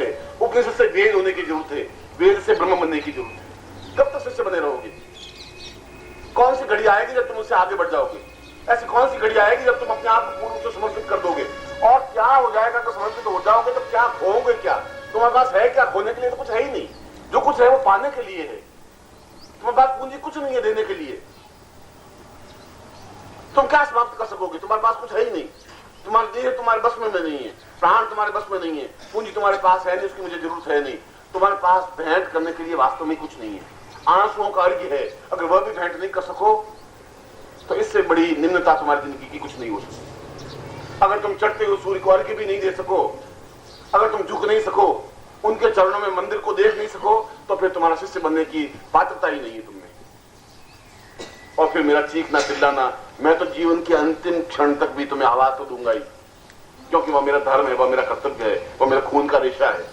है, उपनिषद से वेद होने की जरूरत है, वेद से ब्रह्म बनने की जरूरत है। कब तक शिष्य बने रहोगे? कौन सी घड़ी आएगी जब तुम उससे आगे बढ़ जाओगे? ऐसी कौन सी घड़ी आएगी जब तुम अपने आप को पूर्ण रूप से समर्पित कर दोगे? और क्या हो जाएगा तो समर्पित हो जाओगे तो क्या खोओगे? क्या तुम्हारे पास है? क्या खोने के लिए तो कुछ है ही नहीं। जो कुछ है वो पाने के लिए है। तुम्हारे पास पूंजी कुछ नहीं है देने के लिए। तुम क्या समाप्त कर सकोगे? तुम्हारे पास कुछ है ही नहीं। तुम्हारी देह तुम्हारे बस में नहीं है, प्राण तुम्हारे बस में नहीं है, पूंजी तुम्हारे पास है नहीं, उसकी मुझे जरूरत है नहीं। तुम्हारे पास भेंट करने के लिए वास्तव में कुछ नहीं है। आंसुओं का अर्घ्य है, अगर वह भी भेंट नहीं कर सको तो इससे बड़ी निम्नता तुम्हारी जिंदगी की कुछ नहीं हो सकती। अगर तुम चढ़ते हुए सूर्य को अर्घ्य भी नहीं दे सको, अगर तुम झुक नहीं सको, उनके चरणों में मंदिर को देख नहीं सको, तो फिर तुम्हारा शिष्य बनने की पात्रता ही नहीं है तुमने। और फिर मेरा चीखना चिल्लाना, मैं तो जीवन के अंतिम क्षण तक भी तुम्हें आवाज तो दूंगा ही, क्योंकि वह मेरा धर्म है, वह मेरा कर्तव्य है, वह मेरा खून का रेशा है।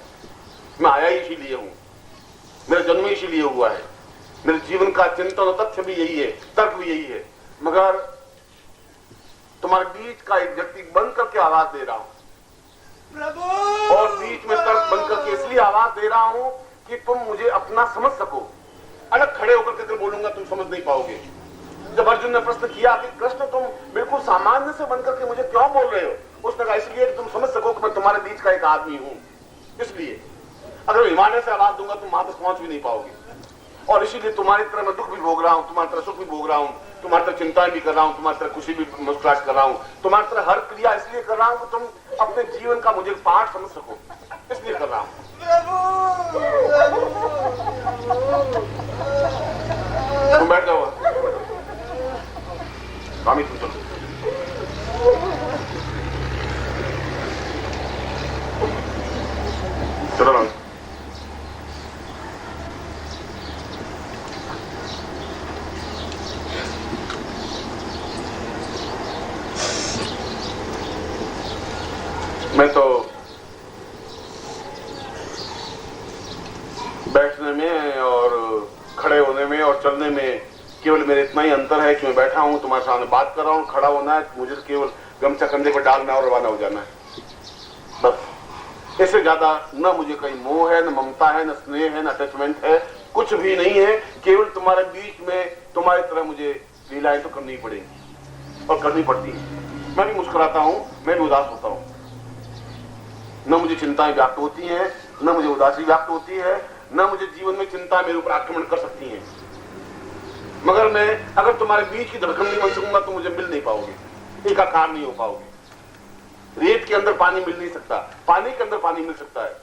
मैं आया ही इसीलिए हूं, मेरा जन्म ही इसीलिए हुआ है, मेरे जीवन का चिंतन और तथ्य भी यही है, तर्क भी यही है। मगर तुम्हारे बीच का एक व्यक्ति बन करके आवाज दे रहा हूं प्रभु, और बीच में तर्क बन करके इसलिए आवाज दे रहा हूं कि तुम मुझे अपना समझ सको। अलग खड़े होकर के बोलूंगा तुम समझ नहीं पाओगे। जब अर्जुन ने प्रश्न किया कि कृष्ण तुम बिल्कुल सामान्य से बनकर के मुझे क्यों बोल रहे हो, उसने कहा इसलिए कि तुम समझ सको कि मैं तुम्हारे बीच का एक आदमी हूं। इसलिए अगर हिमालय से आवाज दूंगा तुम वहां तक पहुंच भी नहीं पाओगे। और इसीलिए तुम्हारी तरह मैं दुख भी भोग रहा हूं, तुम्हारी तरह सुख भी भोग रहा हूं, तुम्हारी तरह चिंताएं भी कर रहा हूं, तुम्हारी तरह खुशी भी मुस्कुराहट कर रहा हूं, तुम्हारी तरह हर क्रिया इसलिए कर रहा हूं कि तुम अपने जीवन का मुझे पाठ समझ सको, इसलिए कर रहा हूं। तुम बैठ जाओ स्वामी, तुम चलो। चलो राम। मैं तो बैठने में और खड़े होने में और चलने में केवल मेरे इतना ही अंतर है कि मैं बैठा हूं, तुम्हारे सामने बात कर रहा हूं। खड़ा होना है मुझे तो केवल गमछा कंधे पर डालना और रवाना हो जाना है, बस। इससे ज्यादा न मुझे कहीं मोह है, न ममता है, न स्नेह है, न अटैचमेंट है, कुछ भी नहीं है। केवल तुम्हारे बीच में तुम्हारी तरह मुझे लीलाएं तो करनी पड़ेगी और करनी पड़ती है। मैं भी मुस्कुराता हूं, मैं भी उदास होता हूं। न मुझे चिंताएं व्याप्त होती हैं, न मुझे उदासी व्याप्त होती है, न मुझे जीवन में चिंता मेरे ऊपर आक्रमण कर सकती हैं। मगर मैं अगर तुम्हारे बीच की धड़कन नहीं बन सकूंगा तो मुझे मिल नहीं पाओगे, एकाकार नहीं हो पाओगे। रेत के अंदर पानी मिल नहीं सकता, पानी के अंदर पानी मिल सकता है।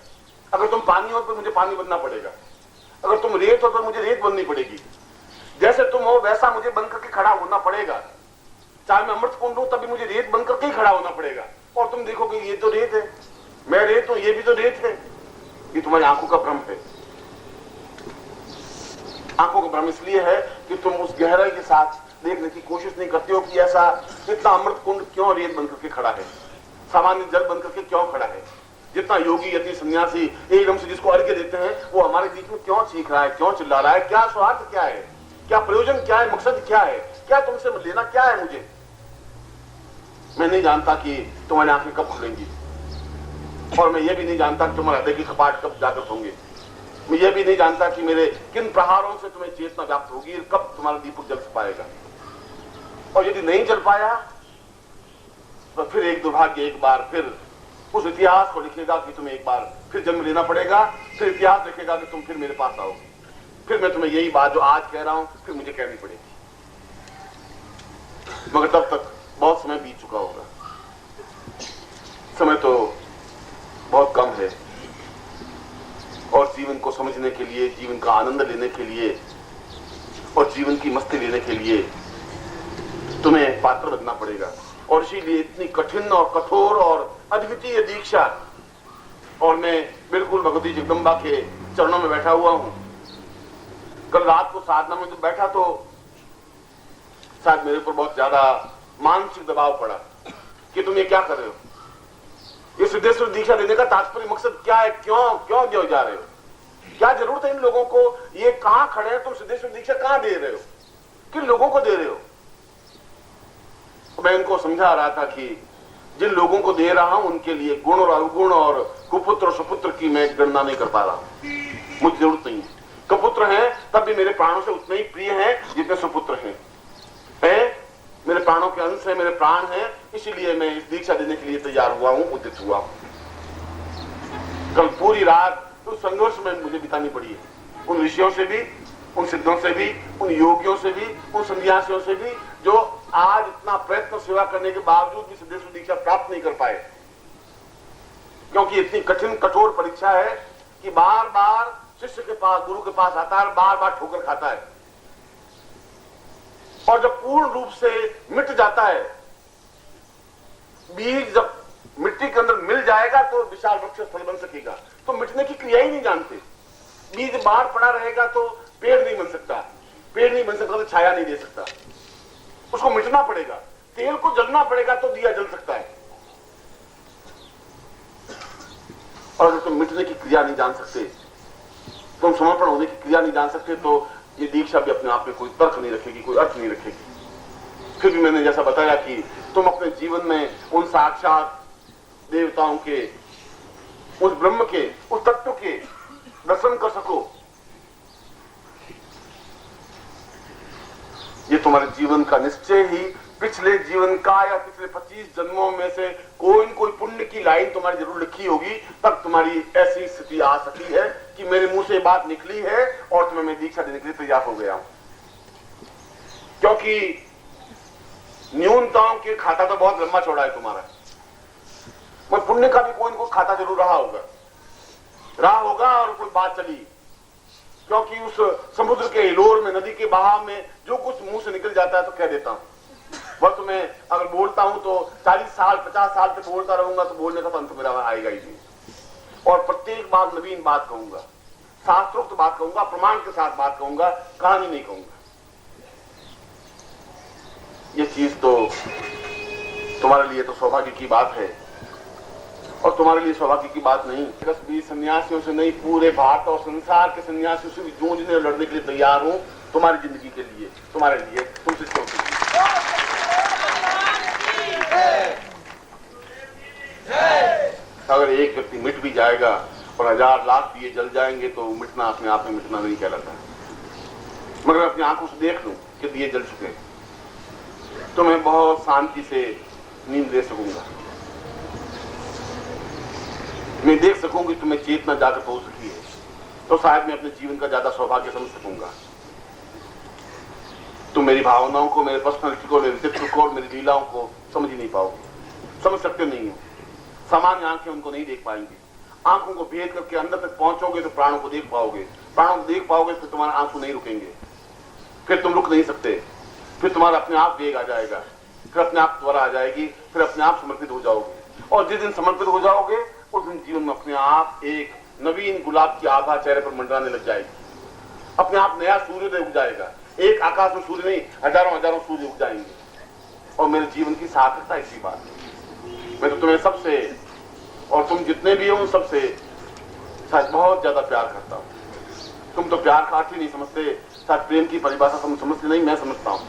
अगर तुम पानी हो तो मुझे पानी बनना पड़ेगा, अगर तुम रेत हो तो मुझे रेत बननी पड़ेगी। जैसे तुम हो वैसा मुझे बनकर के खड़ा होना पड़ेगा। चाहे मैं अमृत कुंड हूं तभी मुझे रेत बनकर के ही खड़ा होना पड़ेगा। और तुम देखोगे ये तो रेत है, मैं रेत हूं, ये भी तो रेत है। ये तुम्हारी आंखों का भ्रम है। आंखों का भ्रम इसलिए है कि तुम उस गहराई के साथ देखने की कोशिश नहीं करते हो कि ऐसा इतना अमृत कुंड क्यों रेत बनकर के खड़ा है, सामान्य जल बनकर के क्यों खड़ा है। जितना योगी यति सन्यासी एकदम से जिसको अर्घ्य देते हैं वो हमारे बीच में क्यों चीख रहा है, क्यों चिल्ला रहा है, क्या स्वार्थ क्या है, क्या प्रयोजन क्या है, मकसद क्या है, क्या तुमसे लेना क्या है मुझे। मैं नहीं जानता कि तुम्हारी आंखें कब खुलेंगी, और मैं ये भी नहीं जानता कि तुम्हारे हृदय की कपाट कब जागृत होंगे। मैं ये भी नहीं जानता कि मेरे किन प्रहारों से तुम्हें चेतना व्याप्त होगी, कब तुम्हारा दीपक जल पाएगा। और यदि नहीं जल पाया तो फिर एक दुर्भाग्य एक बार फिर उस इतिहास को लिखेगा कि तुम्हें एक बार फिर जन्म लेना पड़ेगा। फिर इतिहास लिखेगा कि तुम फिर मेरे पास आओगे। फिर मैं तुम्हें यही बात जो आज कह रहा हूं फिर मुझे कहनी पड़ेगी। मगर तब तक बहुत समय बीत चुका होगा। समय तो बहुत कम है, और जीवन को समझने के लिए, जीवन का आनंद लेने के लिए और जीवन की मस्ती लेने के लिए तुम्हें पात्र बनना पड़ेगा। और इसीलिए इतनी कठिन और कठोर और अद्वितीय दीक्षा। और मैं बिल्कुल भगवती जगदम्बा के चरणों में बैठा हुआ हूं। कल रात को साधना में जब बैठा तो शायद मेरे ऊपर बहुत ज्यादा मानसिक दबाव पड़ा कि तुम ये क्या कर रहे हो, ये सिद्धेश्वर दीक्षा देने का तात्पर्य मकसद क्या है, क्यों क्यों दे जा रहे हो, क्या जरूरत है इन लोगों को, ये कहां खड़े हैं, तुम सिद्धेश्वर दीक्षा कहां दे रहे हो, किन लोगों को दे रहे हो। मैं इनको समझा रहा था कि जिन लोगों को दे रहा हूं उनके लिए गुण और अवगुण और कुपुत्र और सुपुत्र की मैं गणना नहीं कर पा रहा हूं। मुझे जरूरत नहीं है। कुपुत्र हैं तब भी मेरे प्राणों से उतने ही प्रिय हैं जितने सुपुत्र हैं। मेरे प्राणों के अंश है, मेरे प्राण हैं, इसीलिए मैं इस दीक्षा देने के लिए तैयार हुआ हूं, उद्यत हुआ हूं। कल पूरी रात तो संघर्ष में मुझे बितानी पड़ी है, उन ऋषियों से भी, उन सिद्धों से भी, उन योगियों से भी, उन सन्यासियों से भी, जो आज इतना प्रयत्न सेवा करने के बावजूद भी सिद्धेश्वर दीक्षा प्राप्त नहीं कर पाए, क्योंकि इतनी कठिन कठोर परीक्षा है कि बार बार शिष्य के पास, गुरु के पास आता है, बार बार ठोकर खाता है, और जब पूर्ण रूप से मिट जाता है बीज, जब मिट्टी के अंदर मिल जाएगा तो विशाल वृक्ष स्थल बन सकेगा। तो मिटने की क्रिया ही नहीं जानते। बीज बाहर पड़ा रहेगा तो पेड़ नहीं बन सकता, पेड़ नहीं बन सकता तो छाया नहीं दे सकता, उसको मिटना पड़ेगा। तेल को जलना पड़ेगा तो दिया जल सकता है। और अगर तुम मिटने की क्रिया नहीं जान सकते, तुम समर्पण होने की क्रिया नहीं जान सकते, तो ये दीक्षा भी अपने आप में कोई तर्क नहीं रखेगी, कोई अर्थ नहीं रखेगी। फिर भी मैंने जैसा बताया कि तुम अपने जीवन में उन साक्षात देवताओं के, उस ब्रह्म के, उस तत्व के दर्शन कर सको, ये तुम्हारे जीवन का निश्चय ही पिछले जीवन का या पिछले 25 जन्मों में से कोई न कोई पुण्य की लाइन तुम्हारी जरूर लिखी होगी, तब तुम्हारी ऐसी स्थिति आ सकी है कि मेरे मुंह से बात निकली है और तुम्हें मैं दीक्षा देने के लिए तैयार हो गया हूं। क्योंकि न्यूनताओं के खाता तो बहुत लंबा चौड़ा है तुम्हारा, पर पुण्य का भी कोई न कोई खाता जरूर रहा होगा और कोई बात चली, क्योंकि उस समुद्र के हिलोर में, नदी के बहाव में जो कुछ मुंह से निकल जाता है तो कह देता हूं। वह तुम्हें अगर बोलता हूं तो 40 साल 50 साल तक बोलता रहूंगा तो बोलने का तो अंत मेरा आएगा ही नहीं। और प्रत्येक बार नवीन बात कहूंगा, शास्त्रोक्त बात कहूंगा, प्रमाण के साथ बात कहूंगा, कहानी नहीं कहूंगा। ये चीज तो तुम्हारे लिए तो सौभाग्य की बात है, और तुम्हारे लिए सौभाग्य की बात नहीं। 10-20 सन्यासियों से नहीं, पूरे भारत और संसार के सन्यासियों से भी जूझने और लड़ने के लिए तैयार हूं, तुम्हारी जिंदगी के लिए, तुम्हारे लिए, तुमसे क्यों। अगर एक व्यक्ति मिट भी जाएगा और 1000 लाख दिए जल जाएंगे तो मिटना अपने आप में मिटना नहीं कहलाता। मगर अपनी आंखों से देख लूं कि दिए जल चुके, तो मैं बहुत शांति से नींद ले सकूंगा। मैं देख सकूंगी कि मैं चेतना जागृत हो सकी है, तो शायद मैं अपने जीवन का ज्यादा सौभाग्य समझ सकूंगा। तुम मेरी भावनाओं को, मेरे पर्सनालिटी को, मेरे व्यक्तित्व को और मेरी लीलाओं को समझ ही नहीं पाओगे, समझ सकते नहीं हो। सामान्य आंखें उनको नहीं देख पाएंगे। आंखों को भेद करके अंदर तक पहुंचोगे तो प्राणों को देख पाओगे, प्राणों को देख पाओगे तो तुम्हारे आंसू नहीं रुकेंगे, फिर तुम रुक नहीं सकते, फिर तुम्हारा अपने आप वेग आ जाएगा, फिर अपने आप त्वरा आ जाएगी, फिर अपने आप समर्पित हो जाओगे। और जिस दिन समर्पित हो जाओगे उस दिन जीवन में अपने आप एक नवीन गुलाब की आभा चेहरे पर मंडराने लग जाएगी, अपने आप नया सूर्योदय उग जाएगा। एक आकाश में सूर्य नहीं, हजारों हजारों सूर्य उग जाएंगे, और मेरे जीवन की सार्थकता इसी बात है। मैं तो तुम्हें सबसे, और तुम जितने भी हो उन सबसे शायद बहुत ज्यादा प्यार करता हूं। तुम तो प्यार का अर्थ ही नहीं समझते, शायद प्रेम की परिभाषा तुम समझते नहीं, मैं समझता हूं,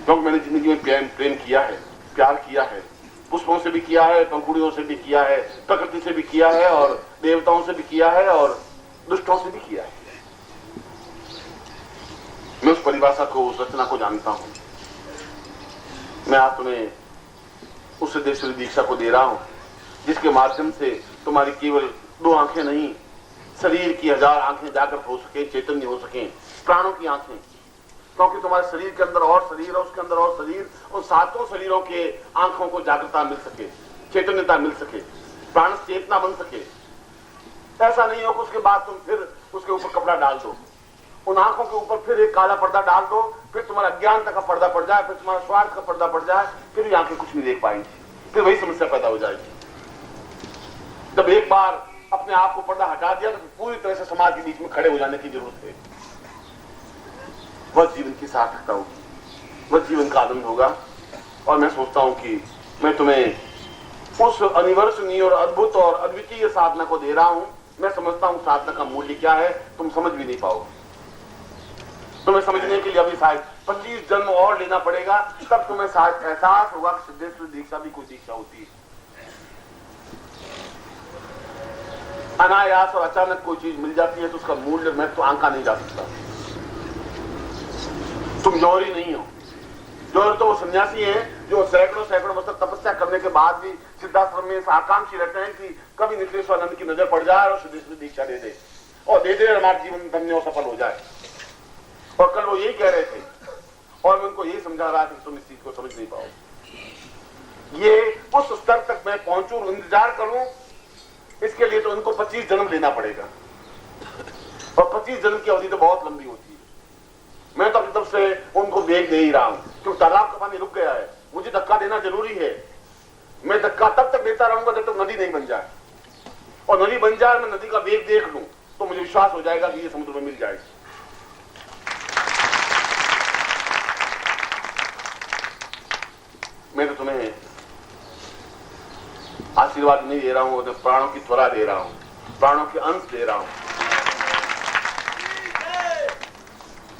क्योंकि मैंने जिंदगी में प्रेम किया है, प्यार किया है, पुष्पों से भी किया है, पंखुड़ियों से भी किया है, प्रकृति से भी किया है, और देवताओं से भी किया है, और दुष्टों से भी किया है। मैं उस परिभाषा को, उस रचना को जानता हूं। मैं आज तुम्हें उस सिद्धेश्वरी दीक्षा को दे रहा हूं, जिसके माध्यम से तुम्हारी केवल 2 आंखें नहीं, शरीर की 1000 आंखें जागृत हो सके, चैतन्य हो सके, प्राणों की आंखें। क्योंकि तुम्हारे शरीर के अंदर और शरीर है, उसके अंदर और शरीर, उन 7 शरीरों के आंखों को जागृतता मिल सके, चैतन्यता मिल सके, प्राण चेतना बन सके। ऐसा नहीं हो कि उसके बाद तुम फिर उसके ऊपर कपड़ा डाल दो, उन आंखों के ऊपर फिर एक काला पर्दा डाल दो, फिर तुम्हारा अज्ञानता का पर्दा पड़ जाए, फिर तुम्हारा स्वार्थ का पर्दा पड़ जाए, फिर ये आंखें कुछ नहीं देख पाएंगी, फिर वही समस्या पैदा हो जाएगी। जब एक बार अपने आप को पर्दा हटा दिया तो पूरी तरह से समाज के बीच में खड़े हो जाने की जरूरत है। वह जीवन की सार्थकता होगी, वह जीवन का आनंद होगा। और मैं सोचता हूं कि मैं तुम्हें उस अनिवर्सनीय और अद्भुत और अद्वितीय साधना को दे रहा हूं। मैं समझता हूं साधना का मूल्य क्या है, तुम समझ भी नहीं पाओगे। तुम्हें समझने के लिए अभी शायद 25 जन्म और लेना पड़ेगा, तब तुम्हें शायद एहसास होगा कि सिद्धेश्वर दीक्षा भी कोई दीक्षा होती है। अनायास और अचानक कोई चीज मिल जाती है तो उसका मूल्य मैं तो आंका नहीं जा सकता। तुम जौहरी नहीं हो। जौहरी तो वो सन्यासी हैं जो सैकड़ों वर्ष तक तपस्या करने के बाद भी सिद्धाश्रम में आकांक्षी रहते हैं कि कभी नित्रेश्वरानंद की नजर पड़ जाए और सिद्धेश्वर दीक्षा दे दे और हमारा जीवन धन्य और सफल हो जाए। और कल वो यही कह रहे थे और मैं उनको यही समझा रहा था कि तुम इस चीज को समझ नहीं पाओ। ये उस स्तर तक मैं पहुंचूं, इंतजार करूं, इसके लिए तो उनको 25 जन्म लेना पड़ेगा और 25 जन्म की अवधि तो बहुत लंबी होती है। मैं तो अपनी तरफ से उनको वेग दे ही रहा हूं क्योंकि तालाब का पानी रुक गया है, मुझे धक्का देना जरूरी है। मैं धक्का तब तक देता रहूंगा जब तक नदी नहीं बन जाए, और नदी बन जाए मैं नदी का वेग देख लूं तो मुझे विश्वास हो जाएगा कि ये समुद्र में मिल जाएगी। मैं तो तुम्हें आशीर्वाद नहीं दे रहा हूं, मैं प्राणों की त्वरा दे रहा हूं, प्राणों के अंश दे रहा हूं।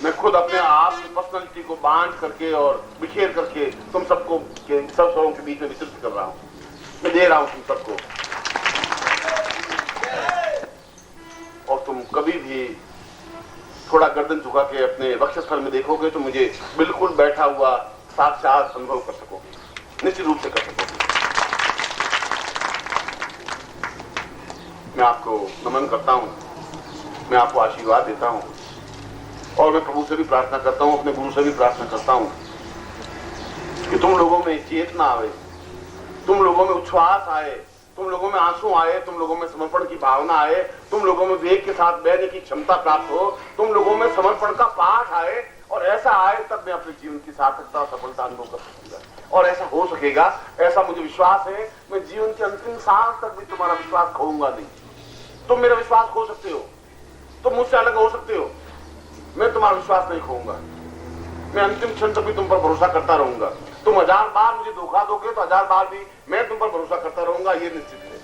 मैं खुद अपने आप की पर्सनैलिटी को बांध करके और बिखेर करके तुम सबको सब सबों के बीच में विस्तृत कर रहा हूं। मैं दे रहा हूं तुम सबको, और तुम कभी भी थोड़ा गर्दन झुका के अपने वक्षस्थल में देखोगे तो मुझे बिल्कुल बैठा हुआ साक्षात अनुभव कर सकोगे, निश्चित रूप से कर सकोगे। मैं आपको नमन करता हूं, मैं आपको आशीर्वाद देता हूं और मैं प्रभु से भी प्रार्थना करता हूं, अपने गुरु से भी प्रार्थना करता हूं कि तुम लोगों में चेतना आए, तुम लोगों में उच्छ्वास आए, तुम लोगों में आंसू आए, तुम लोगों में समर्पण की भावना आए, तुम लोगों में वेग के साथ बहने की क्षमता प्राप्त हो, तुम लोगों में समर्पण का पाठ आए, और ऐसा आए तब मैं अपने जीवन की सार्थकता और सफलता अनुभव कर सकूंगा। और ऐसा हो सकेगा, ऐसा मुझे विश्वास है। मैं जीवन के अंतिम सांस तक भी तुम्हारा विश्वास खोऊंगा नहीं। तुम मेरा विश्वास खो सकते हो, तुम मुझसे अलग हो सकते हो, मैं तुम्हारा विश्वास नहीं खोऊंगा। मैं अंतिम क्षण तक भी तुम पर भरोसा करता रहूंगा। तुम 1000 बार मुझे धोखा दोगे तो 1000 बार भी मैं तुम पर भरोसा करता रहूंगा, ये निश्चित है।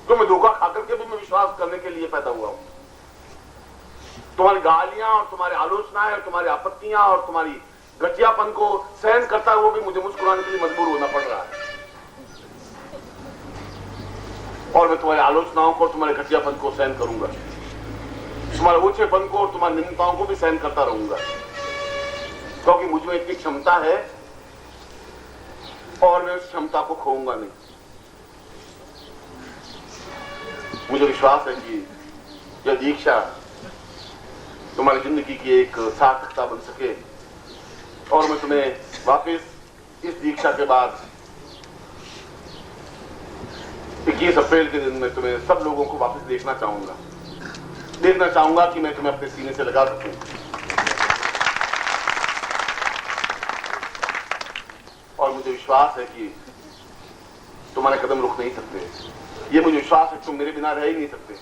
तुम्हें धोखा खाकर के भी मैं विश्वास करने के लिए पैदा हुआ हूं। तुम्हारी गालियां और तुम्हारी आलोचनाएं और तुम्हारी आपत्तियां और तुम्हारी घटियापन को सहन करता हुआ भी मुझे मुस्कुराने के लिए मजबूर होना पड़ रहा है, और मैं तुम्हारी आलोचनाओं को और तुम्हारे घटियापन को सहन करूंगा, तुम्हारे ऊंचेपन को और तुम्हारी निंदाओं को भी सहन करता रहूंगा, क्योंकि मुझ में इतनी क्षमता है और मैं उस क्षमता को खोऊंगा नहीं। मुझे विश्वास है कि यह दीक्षा तुम्हारी जिंदगी की एक सार्थकता बन सके, और मैं तुम्हें वापस इस दीक्षा के बाद 21 अप्रैल के दिन में तुम्हें सब लोगों को वापस देखना चाहूंगा कि मैं तुम्हें अपने सीने से लगा सकूं। और मुझे विश्वास है कि तुम्हारे कदम रुक नहीं सकते। ये मुझे विश्वास है कि तुम मेरे बिना रह ही नहीं सकते।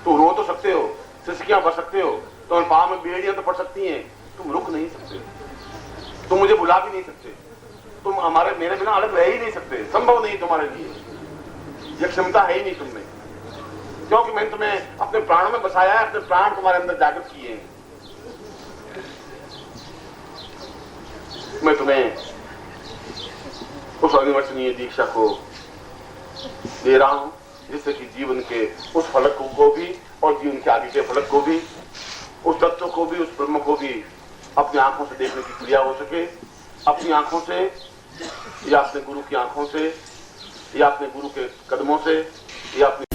तुम रो तो सकते हो, सिसकियां भर सकते हो, तुम्हारे पांव में बेड़ियां तो पड़ सकती हैं, तुम रुक नहीं सकते, तुम मुझे बुला भी नहीं सकते, तुम मेरे बिना अलग रह ही नहीं सकते। संभव नहीं तुम्हारे लिए, यह क्षमता है ही नहीं तुम में, क्योंकि मैंने तुम्हें अपने प्राणों में बसाया है, अपने प्राण तुम्हारे अंदर जागृत किए हैं। मैं तुम्हें उस अनिवर्चनीय दीक्षा को दे रहा हूं जिससे कि जीवन के उस फलक को भी और जीवन के आगे के फलक को भी, उस तत्व को भी, उस ब्रह्म को भी अपनी आंखों से देखने की क्रिया हो सके। अपनी आंखों से या अपने गुरु की आंखों से या अपने गुरु के कदमों से या अपने